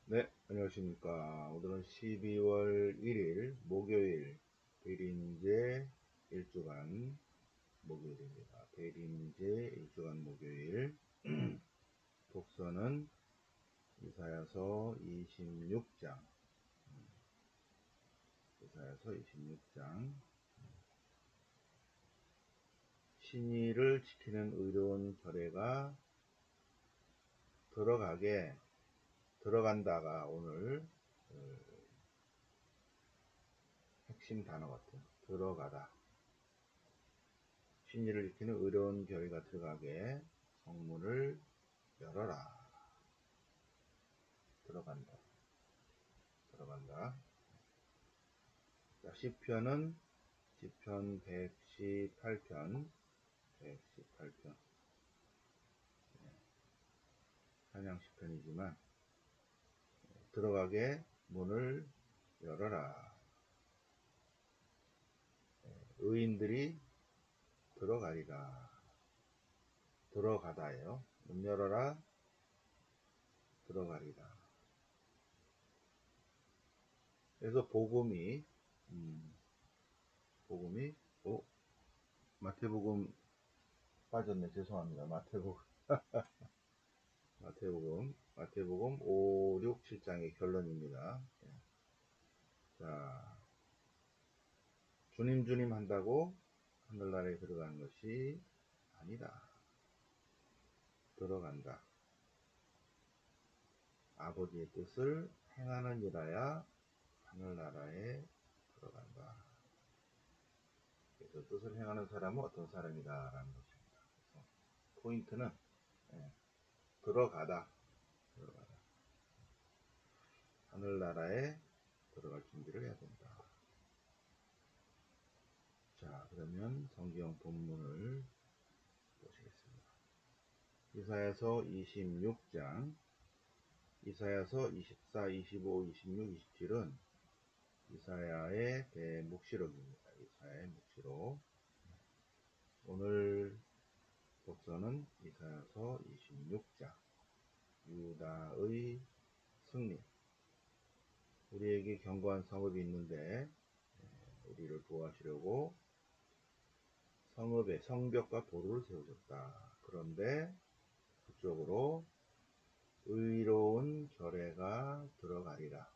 네, 안녕하십니까. 오늘은 12월 1일 목요일 대림제 1주간 목요일입니다. 대림제 1주간 목요일 독서는 이사야서 26장 이사야서 26장 신의를 지키는 의로운 결례가 들어간다가 오늘 핵심 단어 같아요. 들어가다. 신의를 지키는 의로운 결례가 들어가게 성문을 열어라. 들어간다. 들어간다. 자, 시편은 시편 118편, 118편, 찬양 시편이지만 들어가게 문을 열어라. 의인들이 들어가리라. 들어가다예요. 문 열어라. 들어가리라. 그래서 복음이 마태복음 빠졌네. 죄송합니다. 마태복음 5, 6, 7장의 결론입니다. 자, 주님 한다고 하늘나라에 들어가는 것이 아니다. 들어간다. 아버지의 뜻을 행하는 이라야 하늘나라에 들어간다. 그래서 뜻을 행하는 사람은 어떤 사람이다 라는 것입니다. 그래서 포인트는 들어가다. 들어가다. 하늘나라에 들어갈 준비를 해야 된다. 자, 그러면 성경 본문을 보시겠습니다. 이사야서 26장, 이사야서 24, 25, 26, 27은 이사야의 대묵시록입니다. 이사야의 묵시록. 오늘 독서는 이사야서 26장, 유다의 승리. 우리에게 견고한 성읍이 있는데 우리를 보호하시려고 성읍에 성벽과 도로를 세우셨다. 그런데 그쪽으로 의로운 결례가 들어가리라.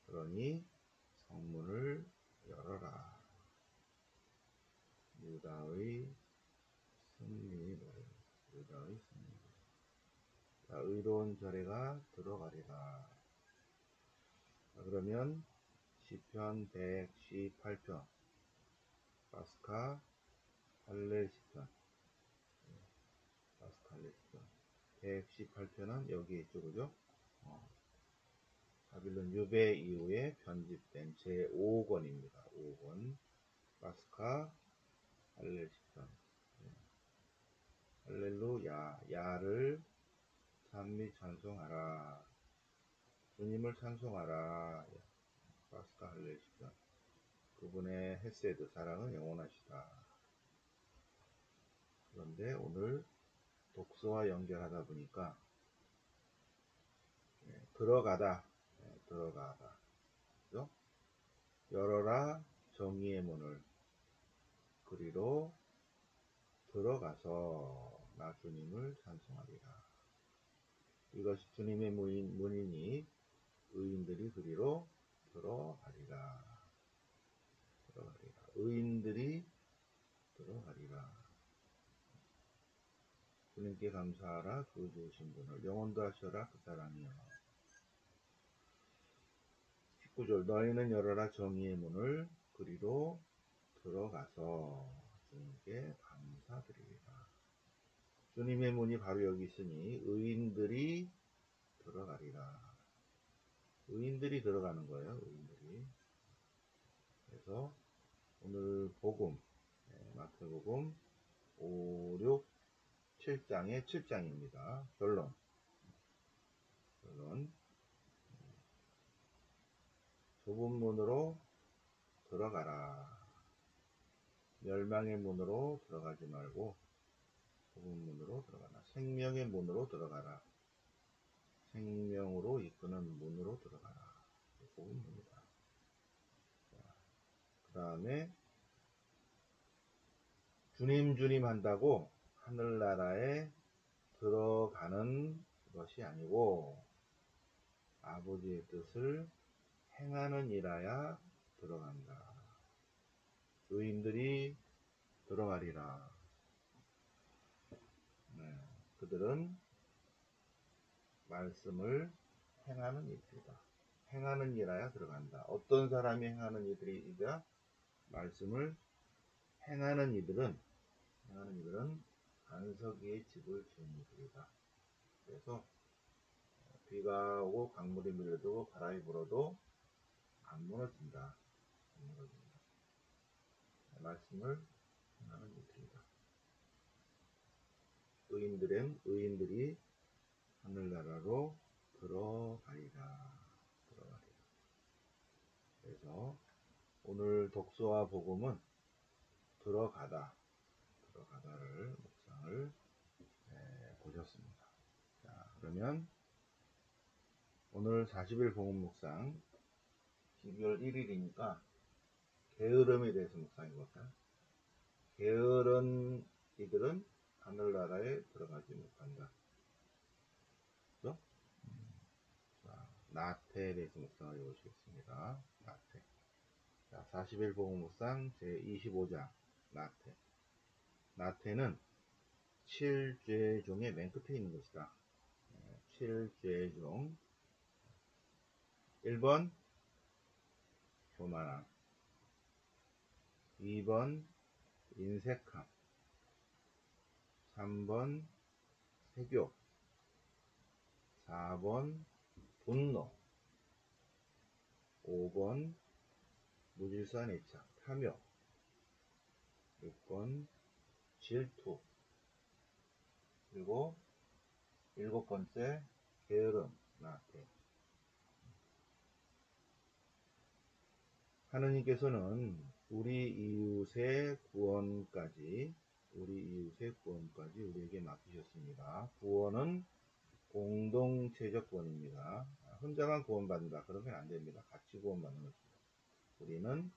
그러니 성문을 열어라. 유다의 승리 노래. 유다의 승리. 자, 의로운 결례가 들어가리라. 자, 그러면 시편 118편 파스카 할례 시편, 파스카 할례 시편 118편은 여기에 있죠, 그죠? 바빌론 유배 이후에 편집된 제5권입니다. 5권 파스카 할례 시편. 할렐루야, 야를 찬미 찬송하라. 주님을 찬송하라. 파스카 할례 시편. 그분의 헤세드 사랑은 영원하시다. 그런데 오늘 독서와 연결하다 보니까 들어가다. 그죠? 열어라 정의의 문을. 그리로 들어가서 나 주님을 찬송하리라. 이것이 주님의 문이니 의인들이 그리로 들어가리라. 의인들이 들어가리라. 주님께 감사하라. 그 주신 분을 영원도 하셔라. 그 사랑이여. 19절 너희는 열어라 정의의 문을. 그리로 들어가서 주님께 감사드리리라. 주님의 문이 바로 여기 있으니 의인들이 들어가리라. 의인들이 들어가는 거예요. 의인들이. 그래서 오늘 복음, 마태복음 5, 6, 7장의 7장입니다. 결론. 좁은 문으로 들어가라. 멸망의 문으로 들어가지 말고 좁은 문으로 들어가라. 생명의 문으로 들어가라. 생명으로 이끄는 문으로 들어가라. 복음입니다. 그 다음에 주님 한다고 하늘나라에 들어가는 것이 아니고 아버지의 뜻을 행하는 일하야 들어간다. 의인들이 들어가리라. 네, 그들은 말씀을 행하는 이들이다. 행하는 일하야 들어간다. 어떤 사람이 행하는 이들이냐? 말씀을 행하는 이들은 안석이의 집을 지은 이들이다. 그래서 비가 오고 강물이 밀려도 바람이 불어도 안 무너진다. 안 무너진다. 말씀을 행하는 이들이다. 의인들이 하늘나라로 들어가리라. 그래서 오늘 독서와 복음은 들어가다를 묵상을 보셨습니다. 자, 그러면 오늘 40일 복음 묵상 12월 1일이니까 게으름에 대해서 묵상해 볼까요? 게으른 이들은 하늘나라에 들어가지 못한다. 그렇죠? 자, 나태에 대해서 묵상을 해보시겠습니다. 나태. 자, 40일 복음 묵상 제25장 나태. 나태는 7죄 중에 맨 끝에 있는 것이다. 7죄 중 1번 교만함, 2번 인색함, 3번 세교, 4번 분노, 5번 무질서한 애착, 탐욕, 6번 질투, 그리고 7번째 게으름, 나태. 하느님께서는 우리 이웃의 구원까지 우리에게 맡기셨습니다. 구원은 공동체적 구원입니다. 혼자만 구원받는다. 그러면 안 됩니다. 같이 구원받는 것입니다. 우리는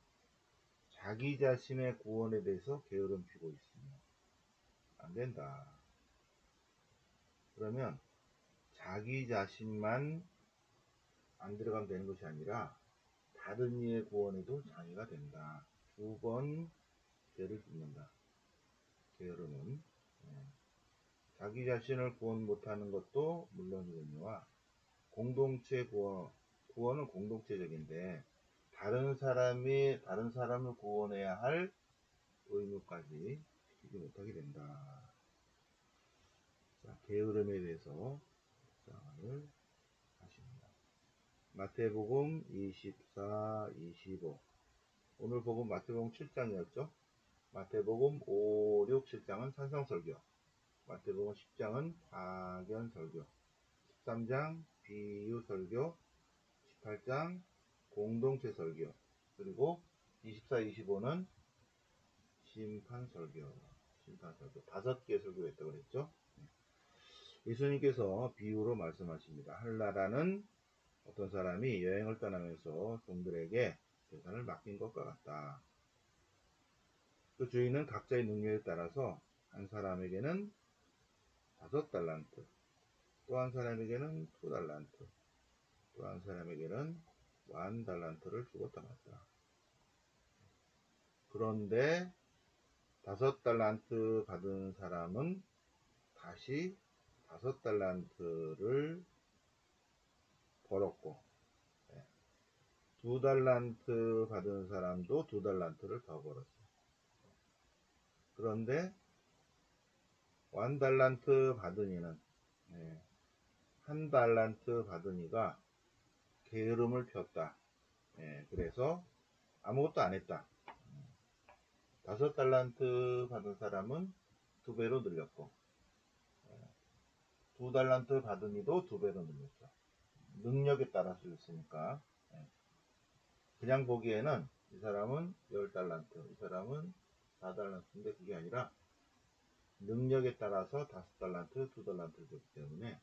자기 자신의 구원에 대해서 게으름 피고 있으면 안 된다. 그러면 자기 자신만 안 들어가면 되는 것이 아니라 다른 이의 구원에도 장애가 된다. 2번 죄를 짓는다. 게으름은 자기 자신을 구원 못하는 것도 물론이거니와 공동체 구원은 공동체적인데 다른 사람을 구원해야 할 의무까지 지키지 못하게 된다. 자, 게으름에 대해서 묵상을 하십니다. 마태복음 24, 25. 오늘 복음 마태복음 7장이었죠. 마태복음 5, 6, 7장은 산상설교, 마태복음 10장은 파견설교, 13장 비유설교, 18장 공동체설교, 그리고 24, 25는 심판설교. 5개의 설교가 있다고 그랬죠. 예수님께서 비유로 말씀하십니다. 하늘나라는 어떤 사람이 여행을 떠나면서 종들에게 재산을 맡긴 것과 같다. 그 주인은 각자의 능력에 따라서 한 사람에게는 5달란트, 또 한 사람에게는 2달란트, 또 한 사람에게는 1달란트를 주고 떠났다. 그런데 5달란트 받은 사람은 다시 5달란트를 벌었고, 2달란트 받은 사람도 2달란트를 더 벌었어요. 그런데 1달란트 받은 이는 1달란트 받은 이가 게으름을 폈다. 그래서 아무것도 안 했다. 5달란트 받은 사람은 2배로 늘렸고 2달란트 받은 이도 2배로 늘렸죠. 능력에 따라서 있으니까. 그냥 보기에는 이 사람은 10달란트, 이 사람은 4달란트인데 그게 아니라 능력에 따라서 5달란트, 2달란트를 줬기 때문에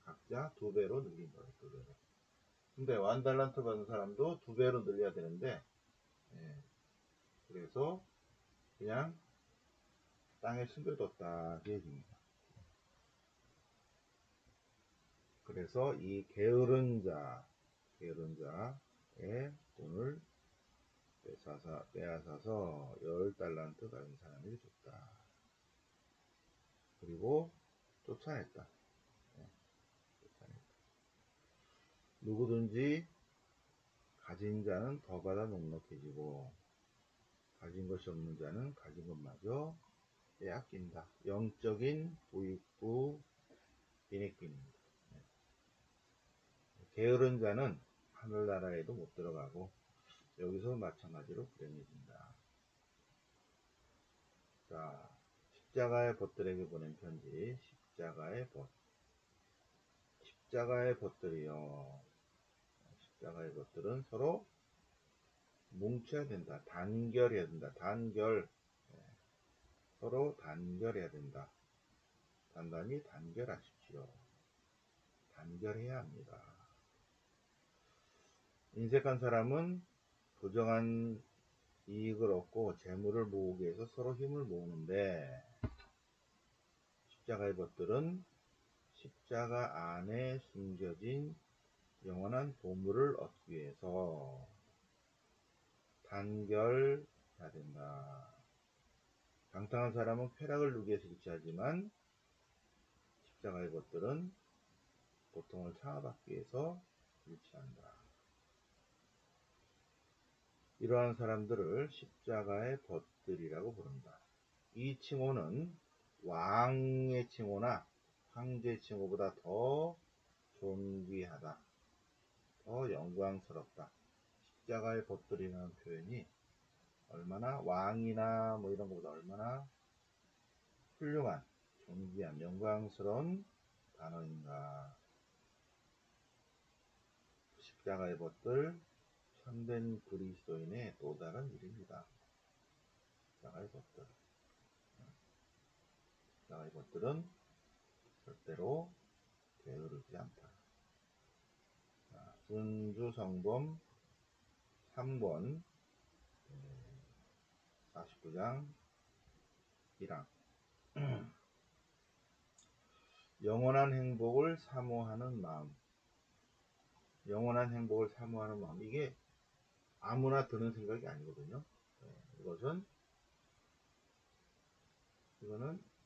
각자 2배로 늘린 거예요. 2배로. 근데 1달란트 받은 사람도 2배로 늘려야 되는데, 예, 그래서 그냥 땅에 숨겨뒀다 그 얘기입니다. 그래서 이 게으른 자의 돈을 빼앗아서 10달란트 받은 사람에게 줬다. 그리고 쫓아냈다. 네, 쫓아냈다. 누구든지 가진 자는 더 받아 넉넉해지고 가진 것이 없는 자는 가진 것마저 빼앗긴다. 영적인 부익부 빈익빈입니다. 네. 게으른 자는 하늘나라에도 못 들어가고 여기서 마찬가지로 불행해진다. 자, 십자가의 벗들에게 보낸 편지. 십자가의 벗. 십자가의 벗들이요. 십자가의 벗들은 서로 뭉쳐야 된다. 단결해야 된다. 단결. 네. 서로 단결해야 된다. 단단히 단결하십시오. 단결해야 합니다. 인색한 사람은 부정한 이익을 얻고 재물을 모으기 위해서 서로 힘을 모으는데 십자가의 벗들은 십자가 안에 숨겨진 영원한 보물을 얻기 위해서 단결해야 된다. 방탕한 사람은 쾌락을 누리기 위해서 일치하지만 십자가의 벗들은 고통을 참아받기 위해서 일치한다. 이러한 사람들을 십자가의 벗들이라고 부른다. 이 칭호는 왕의 칭호나 황제의 칭호보다 더 존귀하다. 더 영광스럽다. 십자가의 벗들이라는 표현이 얼마나 왕이나 뭐 이런 것보다 얼마나 훌륭한, 존귀한, 영광스러운 단어인가. 십자가의 벗들, 참된 그리스도인의 또 다른 일입니다. 십자가의 벗들. 십자가의 벗들은 절대로 게으르지 않다. 자, 준주성범 3권 49장 1항. 영원한 행복을 사모하는 마음. 영원한 행복을 사모하는 마음. 이게 아무나 드는 생각이 아니거든요. 이거는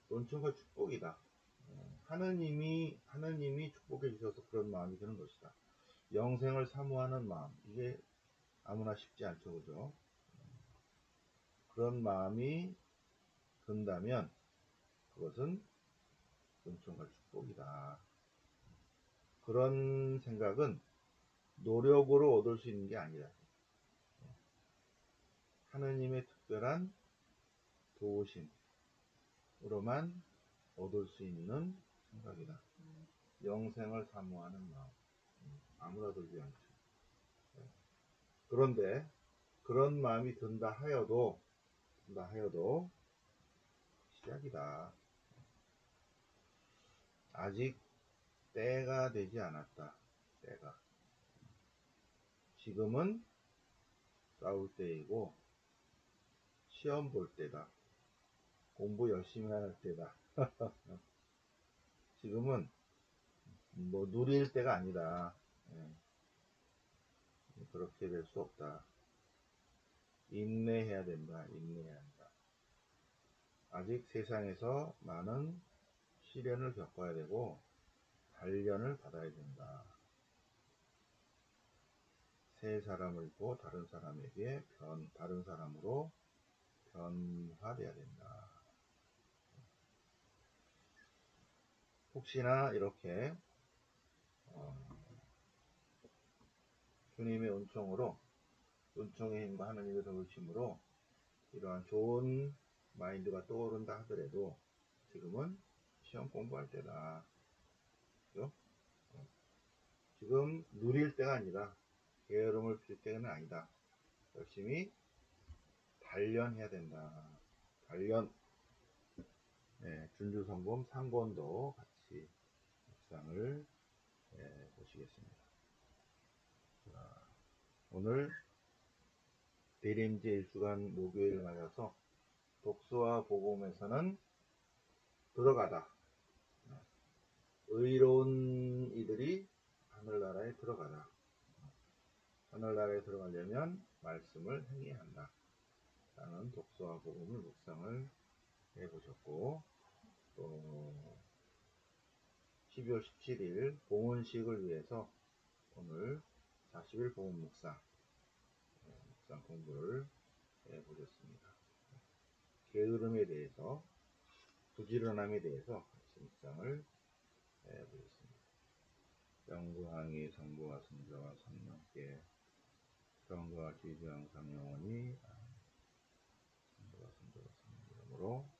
논천과 축복이다. 하느님이 축복해 주셔서 그런 마음이 드는 것이다. 영생을 사모하는 마음. 이게 아무나 쉽지 않죠. 그죠? 그런 마음이 든다면 그것은 논천과 축복이다. 그런 생각은 노력으로 얻을 수 있는 게 아니라 하느님의 특별한 도우심으로만 얻을 수 있는 생각이다. 영생을 사모하는 마음. 아무나 들지 않죠. 그런데 그런 마음이 든다 하여도 시작이다. 아직 때가 되지 않았다. 때가. 지금은 싸울 때이고 시험 볼 때다. 공부 열심히 할 때다. 지금은 뭐 누릴 때가 아니다. 그렇게 될 수 없다. 인내해야 된다. 인내해야 한다. 아직 세상에서 많은 시련을 겪어야 되고 단련을 받아야 된다. 새 사람을 입고 다른 사람에게 다른 사람으로 변화돼야 된다. 혹시나 이렇게 주님의 은총으로, 은총의 힘과 하나님의 도우심으로 이러한 좋은 마인드가 떠오른다 하더라도 지금은 시험 공부할 때다. 그죠? 지금 누릴 때가 아니다. 게으름을 필 때는 아니다. 열심히 단련해야 된다. 단련. 네, 준주성범 3권도 같이 묵상을 보시겠습니다. 자, 오늘 대림제 1주간 목요일 맞아서 독서와 복음에서는 들어가다. 의로운 이들이 하늘나라에 들어가다. 하늘나라에 들어가려면 말씀을 행해야 한다. 라는 독서와 복음을 묵상을 해보셨고, 또 12월 17일 봉헌식을 위해서 오늘 40일 복음 묵상 공부를 해보셨습니다. 게으름에 대해서, 부지런함에 대해서 묵상을 해보겠습니다. 영구항이 성부와 성자와 성령께 성부와 지지와 항상 영원히 성부와 성자와 성령 이름으로